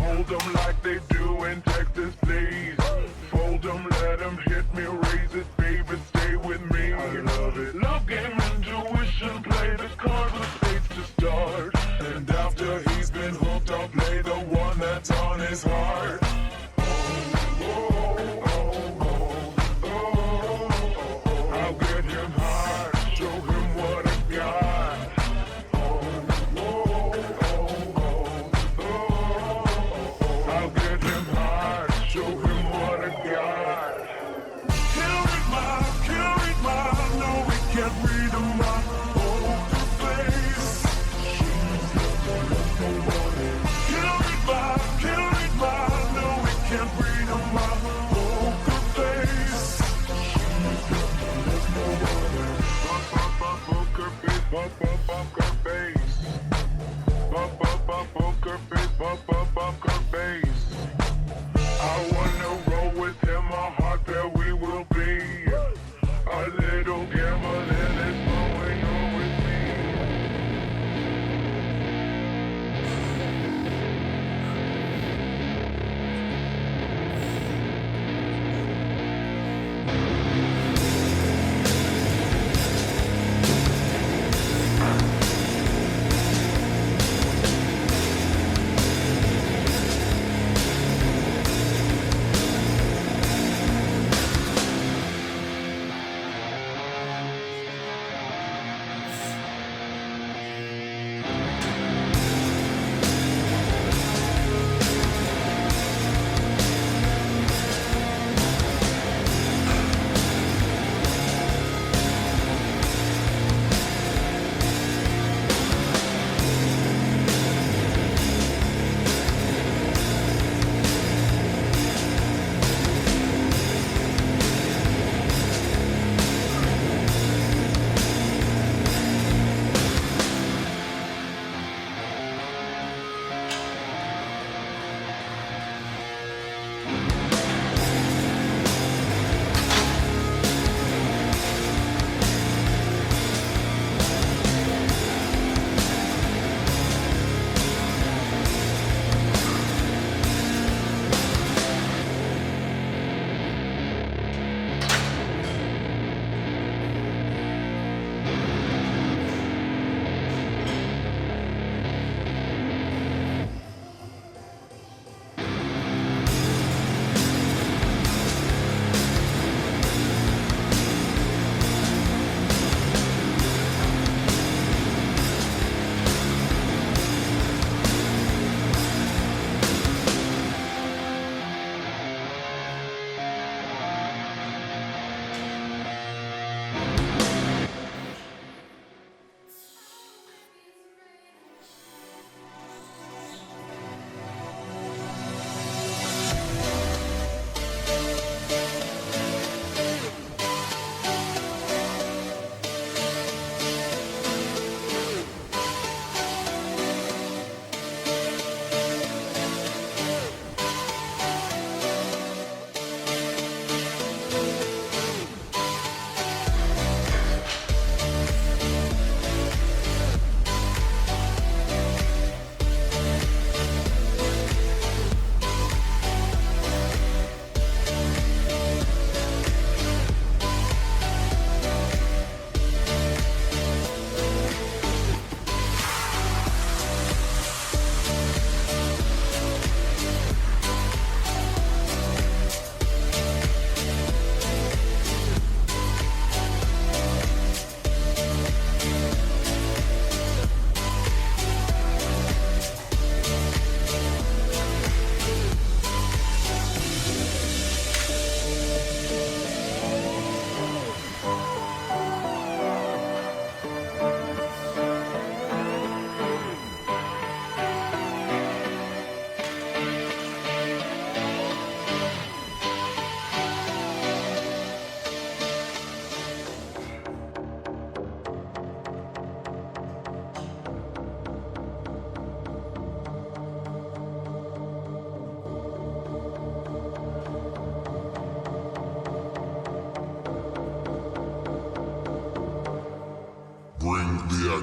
Hold them like they do in Texas, please. Fold them, let them hit me, raise it, baby, stay with me. I love it. Love game, intuition, play the cards with spades to start. And after he's been hooked, I'll play the one that's on his heart. I'll get him hard, show him what I got. I'll get him hard, show him what I got. Kill it, ma, no, we can't read him my poker face. She's never left nobody. Kill it, ma,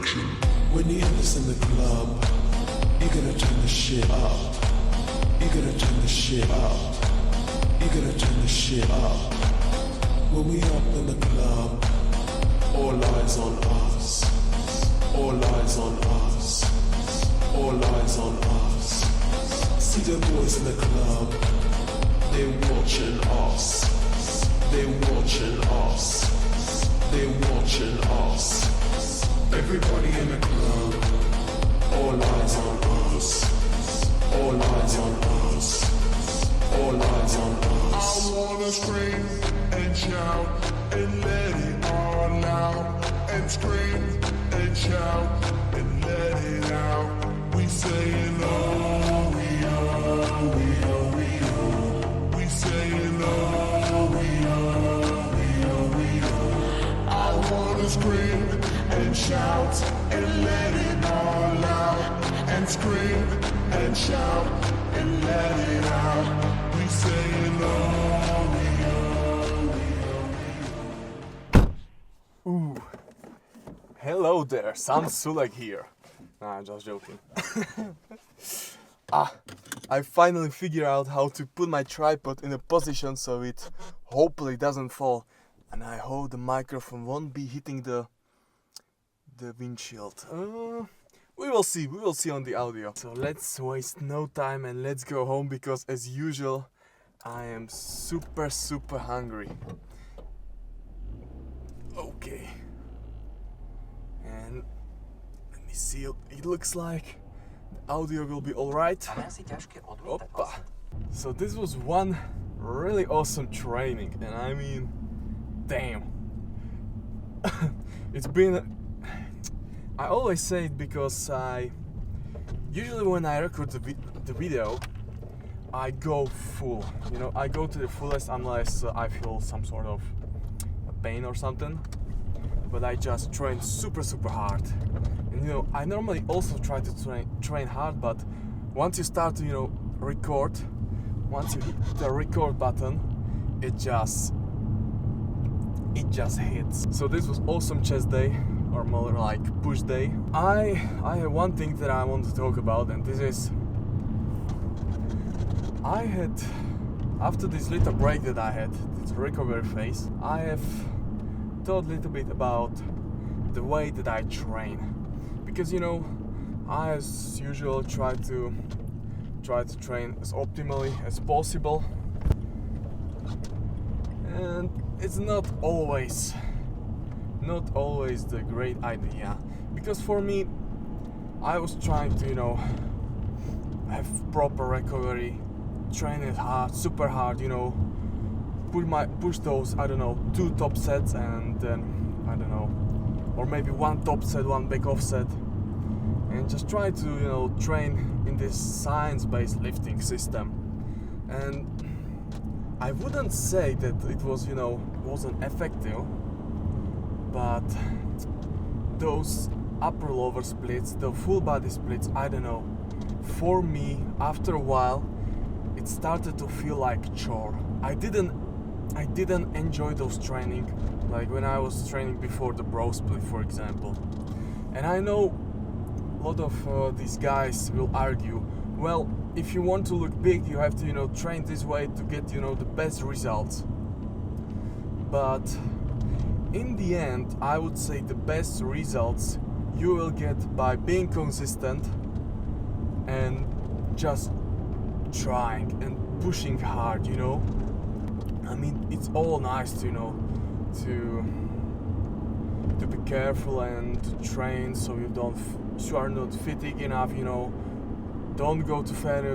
When you hear this in the club, you're gonna turn the shit up. You're gonna turn the shit up. You're gonna turn the shit up. When we up in the club, all eyes on us. All eyes on us. All eyes on us. See the boys in the club, they watching us. They watching us. They watching us. Everybody in the club, all eyes on us. All eyes on us. All eyes on us. I wanna scream and shout and let it all out. And scream and shout and let it out. We saying oh, we oh, we oh, we oh. We saying oh, we oh, we oh, we oh. I wanna scream and shout and let it all out. And scream and shout and let it out. We saying oh, we oh, we oh, we oh. Ooh. Hello there, Sam Sulek here. Nah, I'm just joking. I finally figured out how to put my tripod in a position so it hopefully doesn't fall. And I hope the microphone won't be hitting the windshield. We will see on the audio. So let's waste no time and let's go home because as usual I am super hungry. Okay. And let me see, it looks like the audio will be alright. Opa. So this was one really awesome training and I mean, damn. It's been, I always say it because usually when I record the video, I go full, you know, I go to the fullest unless I feel some sort of pain or something. But I just train super hard, and you know I normally also try to train hard, but once you start to record, once you hit the record button, it just hits. So this was awesome chest day, or more like push day. I have one thing that I want to talk about, and this is I had, after this little break that I had, this recovery phase, I have thought a little bit about the way that I train, because I as usual try to train as optimally as possible, and it's not always the great idea, because for me I was trying to have proper recovery, train it hard, super hard, push those, 2 top sets and then, or maybe 1 top set, 1 back off set, and just try to, train in this science-based lifting system. And I wouldn't say that it was, wasn't effective, but those upper lower splits, the full body splits, for me, after a while, it started to feel like chore. I didn't enjoy those training, like when I was training before the bro split, for example. And I know a lot of these guys will argue, well, if you want to look big, you have to, train this way to get, the best results. But in the end, I would say the best results you will get by being consistent and just trying and pushing hard, I mean, it's all nice to, to be careful and to train so you are not fatigued enough, don't go to failure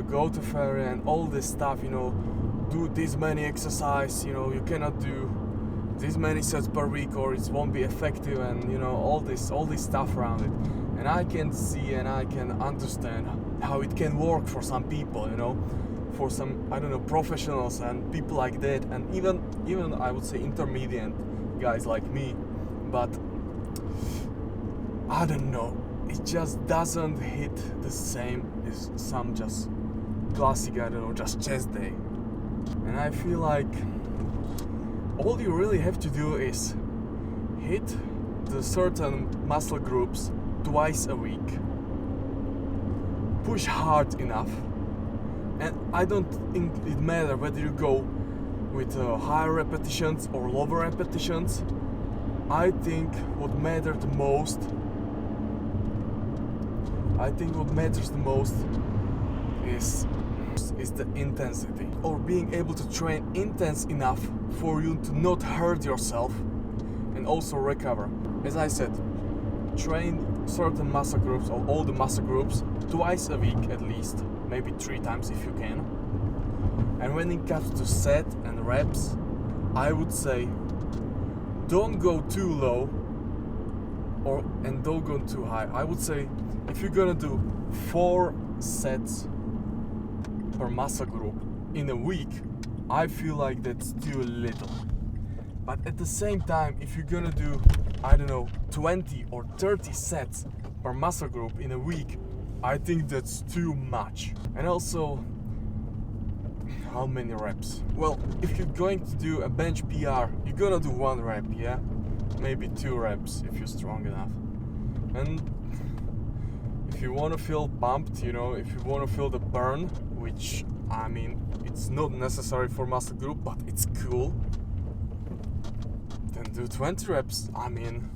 and all this stuff, do this many exercise, you cannot do this many sets per week or it won't be effective, and all this stuff around it. And I can see and I can understand how it can work for some people, for some, professionals and people like that, and even I would say intermediate guys like me. But I don't know, it just doesn't hit the same as some just classic, just chest day. And I feel like all you really have to do is hit the certain muscle groups twice a week. Push hard enough. And I don't think it matters whether you go with higher repetitions or lower repetitions. I think what matters the most is the intensity, or being able to train intense enough for you to not hurt yourself and also recover. As I said, train certain muscle groups or all the muscle groups twice a week at least, maybe 3 times if you can. And when it comes to set and reps, I would say don't go too low and don't go too high. I would say if you're gonna do 4 sets per muscle group in a week, I feel like that's too little. But at the same time, if you're gonna do, I don't know, 20 or 30 sets per muscle group in a week, I think that's too much. And also, how many reps? Well, if you're going to do a bench PR, you're gonna do 1 rep, yeah? Maybe 2 reps if you're strong enough. And if you want to feel pumped, you know, if you want to feel the burn, which, I mean, it's not necessary for muscle group, but it's cool, then do 20 reps. I mean,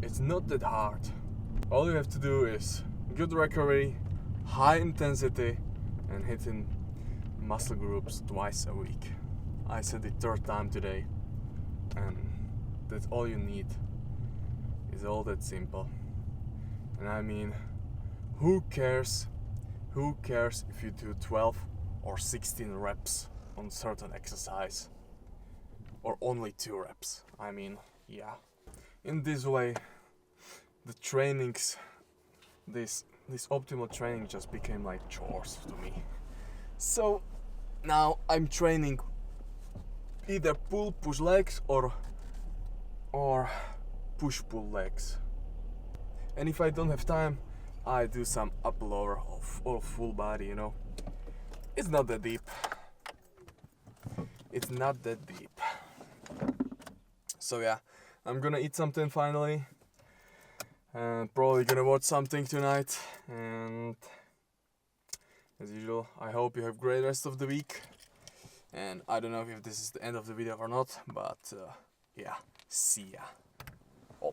it's not that hard. All you have to do is good recovery, high intensity, and hitting muscle groups twice a week. I said it 3rd time today, and that's all you need. It's all that simple. And I mean, who cares if you do 12 or 16 reps on certain exercise, or only 2 reps? I mean, yeah. In this way, the trainings, this optimal training just became like chores to me. So now I'm training either push legs or push pull legs. And if I don't have time, I do some upper lower or full body, you know. It's not that deep. It's not that deep. So yeah, I'm gonna eat something finally. And probably gonna watch something tonight. And as usual, I hope you have a great rest of the week. And I don't know if this is the end of the video or not, but yeah, see ya. Oh.